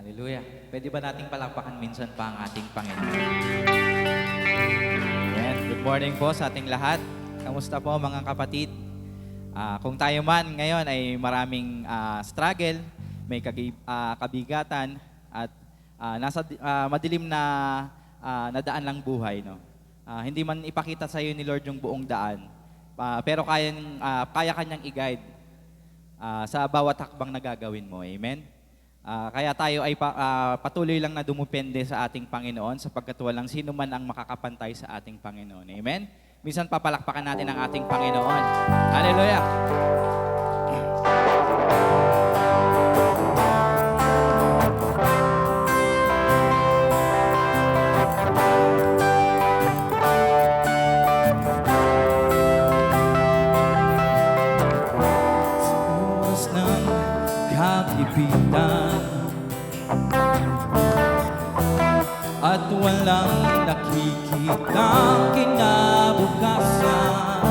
Hallelujah. Pwede ba nating palakpakan minsan pa ang ating Panginoon? Ayan. Good morning po sa ating lahat. Kamusta po mga kapatid? Kung tayo man ngayon ay maraming struggle, may kabigatan at nasa madilim na nadaan lang buhay, no? Hindi man ipakita sa iyo ni Lord yung buong daan, pero kaya kanyang i-guide sa bawat hakbang na gagawin mo. Amen? Kaya tayo ay patuloy lang na dumupende sa ating Panginoon sapagkat walang sino man ang makakapantay sa ating Panginoon. Amen? Minsan papalakpakan natin ang ating Panginoon. Hallelujah! At walang nakikitang kinabukasan,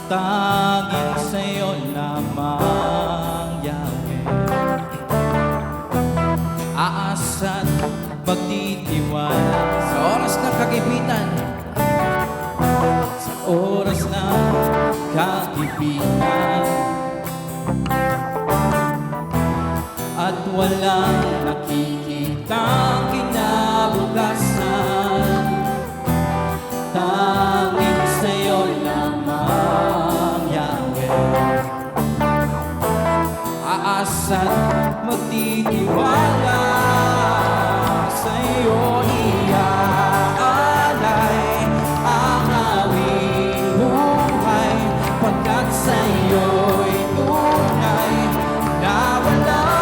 tanging sa'yo lamang, Yahweh. Aasa't magtitiwala sa oras ng kagipitan, sa oras ng kagipitan. At walang nakikitang kinabukasan, tanging sa'yo lamang, Yahweh. Aasa't magtitiwala, sa'yo iaalay ang aming buhay, pagkat sa'yo'y tunay na walang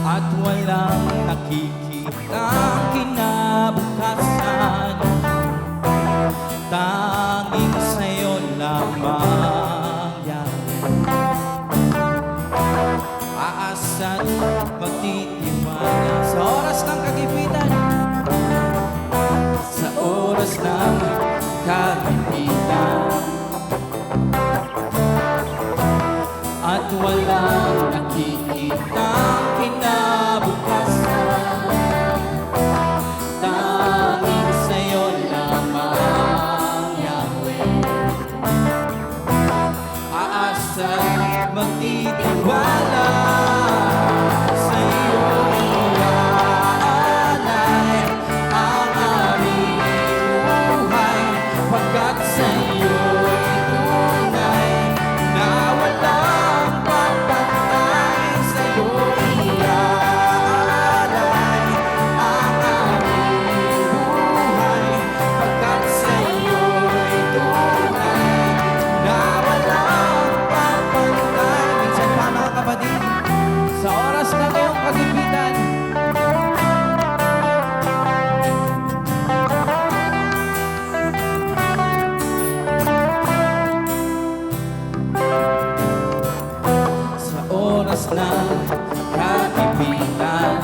at walang nakikitang kinabukasan, tanging sa'yo lamang, Yahweh. Aasa't magtitiwala sa oras ng kagipitan, sa oras ng kagipitan. At walang nakikitang kinabukasan, tanging sa'yo lamang, Yahweh. Aasa't magtitiwala, sa'yo iaalay ang aming buhay, pagkat sa'yo'y tunay na walang sa oras na ngayong kagipitan. Sa oras ng kagipitan,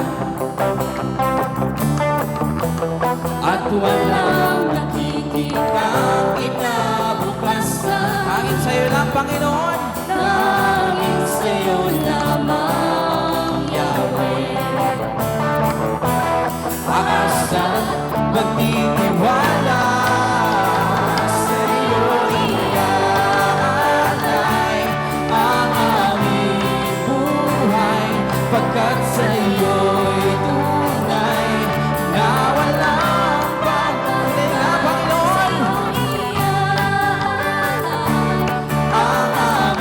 at walang nakikitang kinabukasan, tanging sa'yo lang, Panginoon. Tanging sa'yo lamang, Yahweh. Aasa't magtitiwala, sa'yo iaalay ang aming buhay, pagkat sa'yo'y tunay na walang pagkukulang, Panginoon. Ang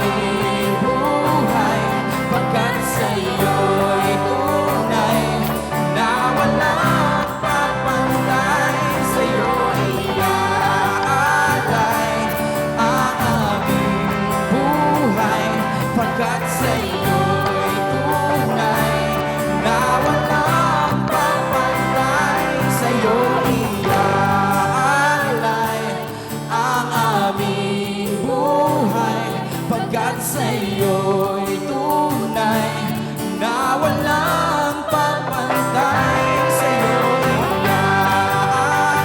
pagkat sa'yo'y tunay na walang papantay. Sa'yo'y iaalay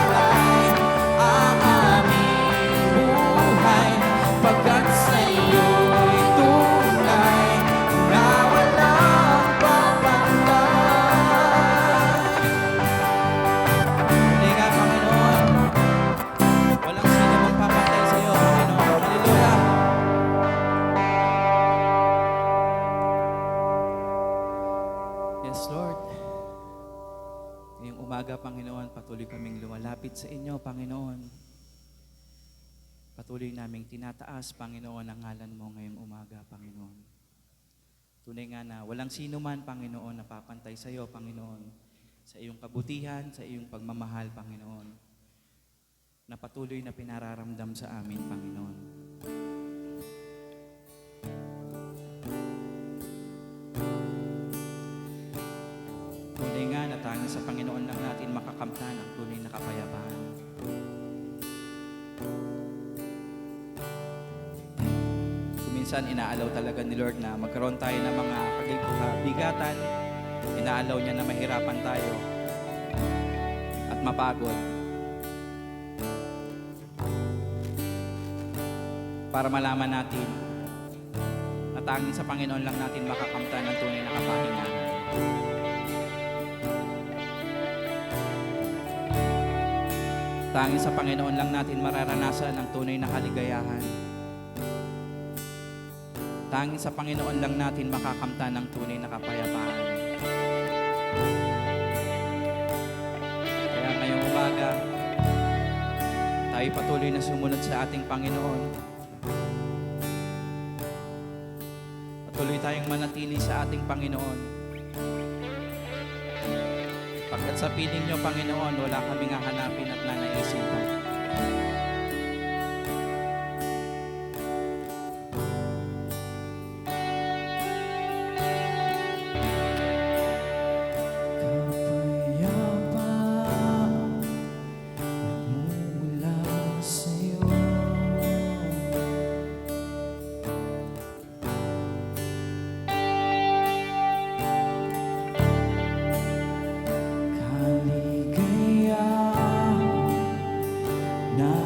ang aming buhay, pagkat sa'yo'y tunay na walang papantay. Hindi nga, Panginoon, walang sino magpapantay sa'yo, Panginoon. Hallelujah! Yes, Lord. Ngayong umaga, Panginoon, patuloy kaming lumalapit sa inyo, Panginoon. Patuloy naming tinataas, Panginoon, ang ngalan mo ngayong umaga, Panginoon. Tunay nga na walang sino man, Panginoon, na papantay sa iyo, Panginoon, sa iyong kabutihan, sa iyong pagmamahal, Panginoon, na patuloy na pinararamdam sa amin, Panginoon. Tunay nga na tanging sa Panginoon lang natin makakamtan ang tunay na kapayapaan. Minsan inaalaw talaga ni Lord na magkaroon tayo ng mga kabigatan. Inaalaw niya na mahirapan tayo at mapagod. Para malaman natin na tanging sa Panginoon lang natin makakamtan ang tunay na kapahingahan. Tanging sa Panginoon lang natin mararanasan ang tunay na kaligayahan. Tanging sa Panginoon lang natin makakamtan ng tunay na kapayapaan. Kaya ngayong umaga, tayo patuloy na sumunod sa ating Panginoon. Patuloy tayong manatili sa ating Panginoon. Pagkat sa piling niyo, Panginoon, wala kaming hahanapin at nanaisipan. Na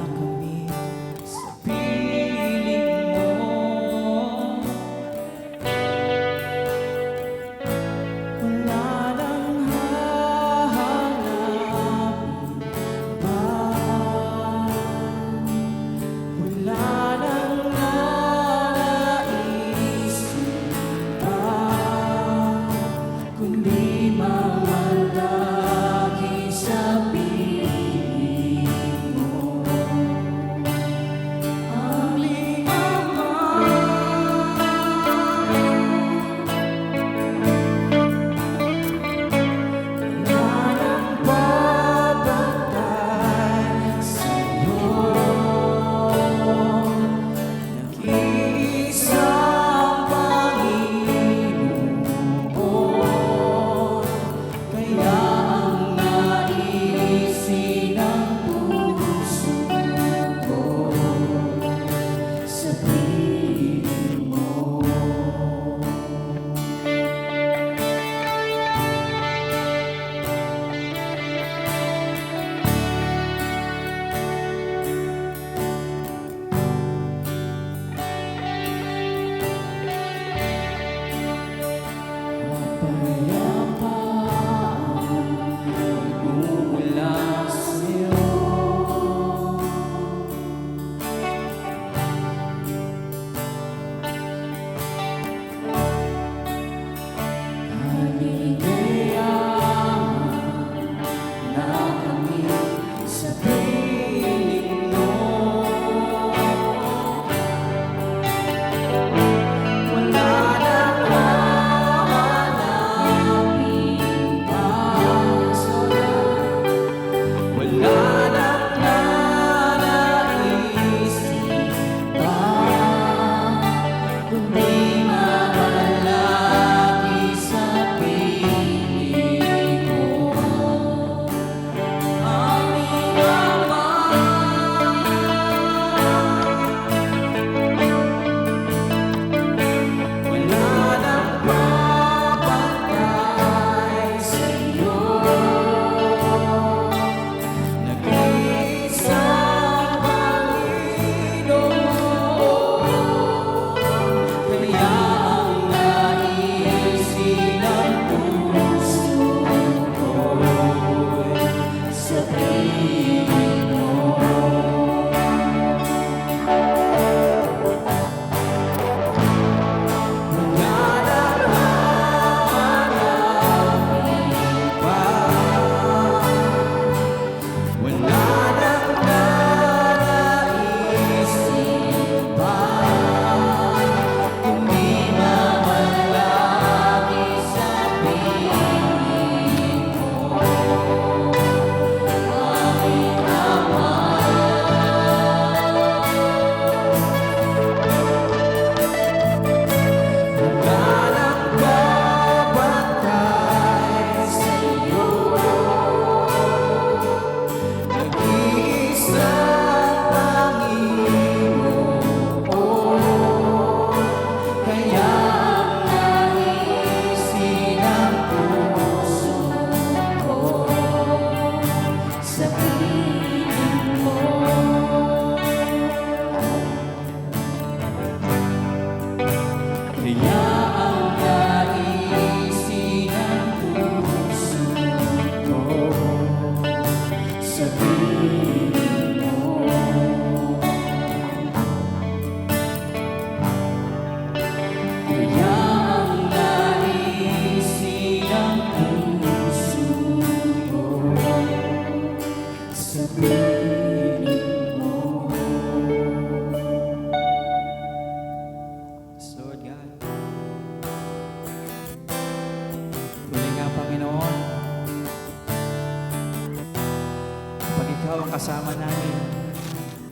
kasama namin.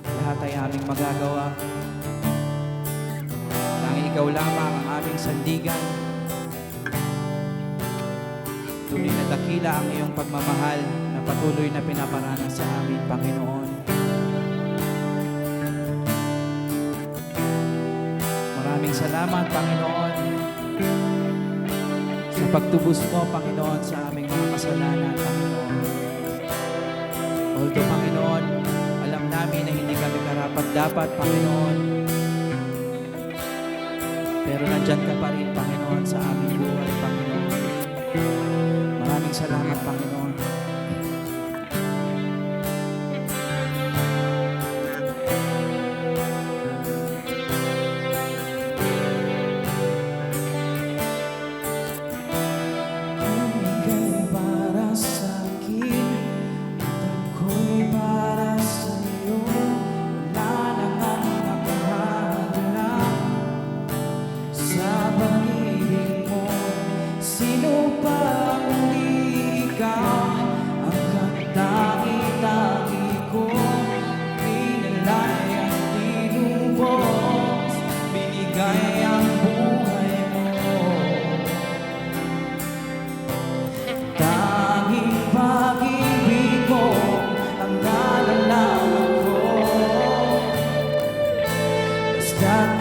Lahat ay aming magagawa. Tanging ikaw lamang ang aming sandigan. Tunay na dakila ang iyong pagmamahal na patuloy na pinaparana sa amin, Panginoon. Maraming salamat, Panginoon, sa pagtubos mo, Panginoon, sa aming mga kasalanan, Panginoon. Although, Panginoon, alam namin na hindi kami karapat-dapat, Panginoon, pero nandyan ka pa rin, Panginoon, sa aming buhay, Panginoon. Maraming salamat, Panginoon.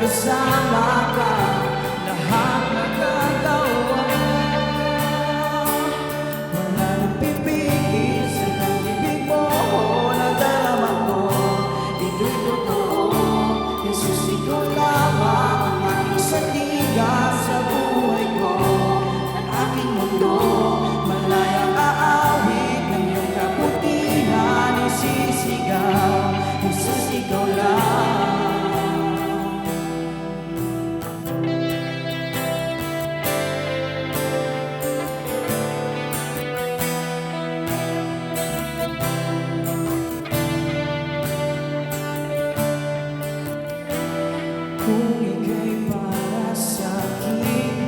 Kasama ka, lahat magagawa. Wala nang pipigil sa pag-ibig mo. Nadarama ko, ito'y totoo. Jesus, ikaw lamang ang aking sandigan sa buhay ko. Ang aking mundo, malayang aawit ng iyong kabutihan. Isisigaw, Jesus, ikaw lang. Kung ika'y para sa akin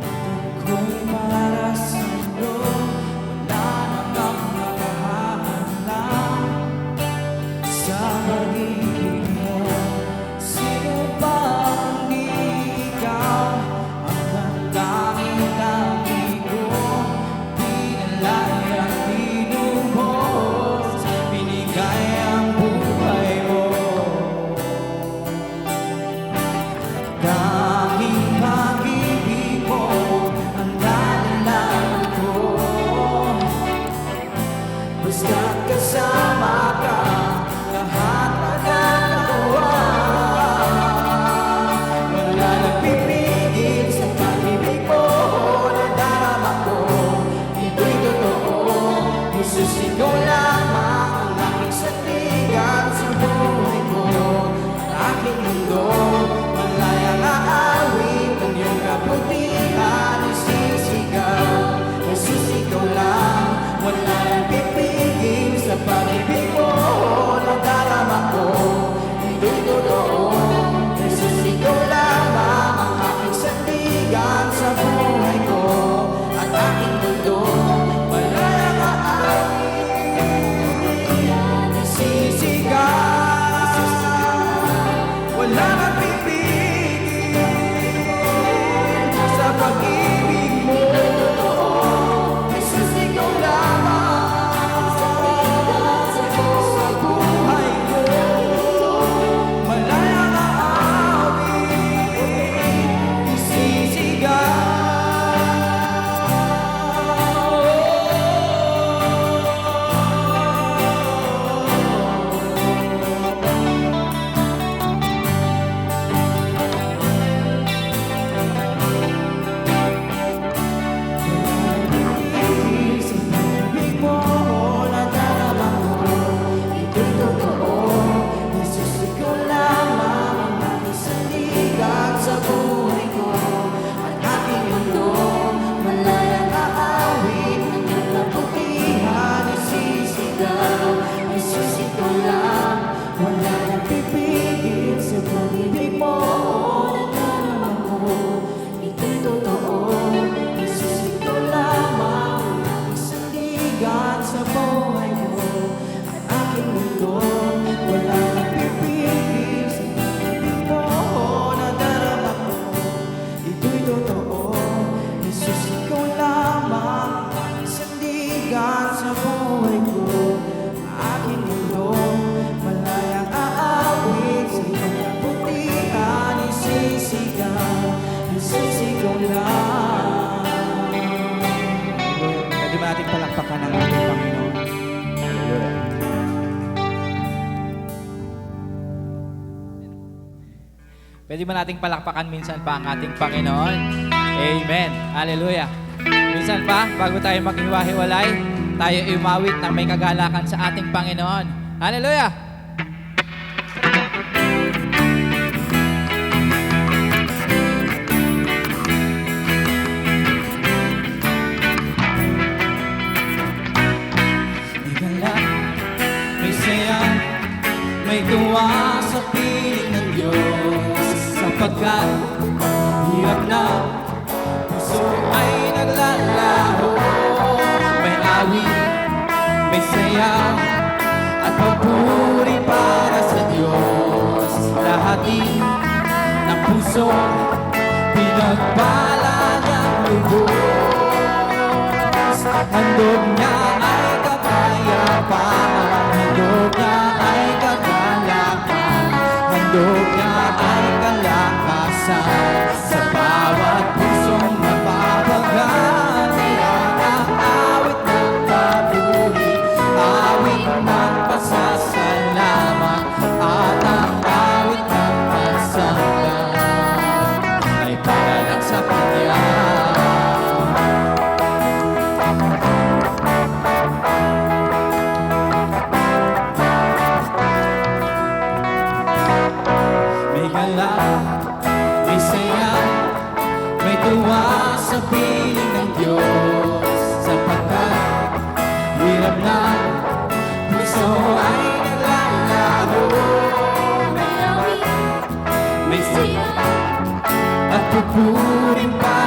at ako'y para sa iyo, wala nang makahahanap sa pag-ibig mo. Sino ba ang di ikaw? Ang tanging-tanging ko, pinalay at tinubos, binigay ang buhay mo. Pwede ba nating palakpakan minsan pa ang ating Panginoon? Amen. Hallelujah. Minsan pa, bago tayo maghiwa-hiwalay, tayo umawit ng may kagalakan sa ating Panginoon. Hallelujah! May galak, may saya, may tuwa sa piling ng Diyos. Sapagkat hirap na, puso ay naglalaho. May awit, may saya, at papuri para sa Diyos. Lahatin ng puso, pinagpala niyang lubos. Handog niya ay kapayapaan, handog niya ay kagalakan, handog niya ay kalakasan. Sa bawat pusong napapagaan, ang awit ng papuri, awit ng pasasalamat, at ang awit ng pagsamba ay para lang sa Kanya. May galak, may saya, may tuwa sa piling ng Diyos. Sapagkat hirap na, puso ay naglalaho. May awit, may saya, at pupurin pa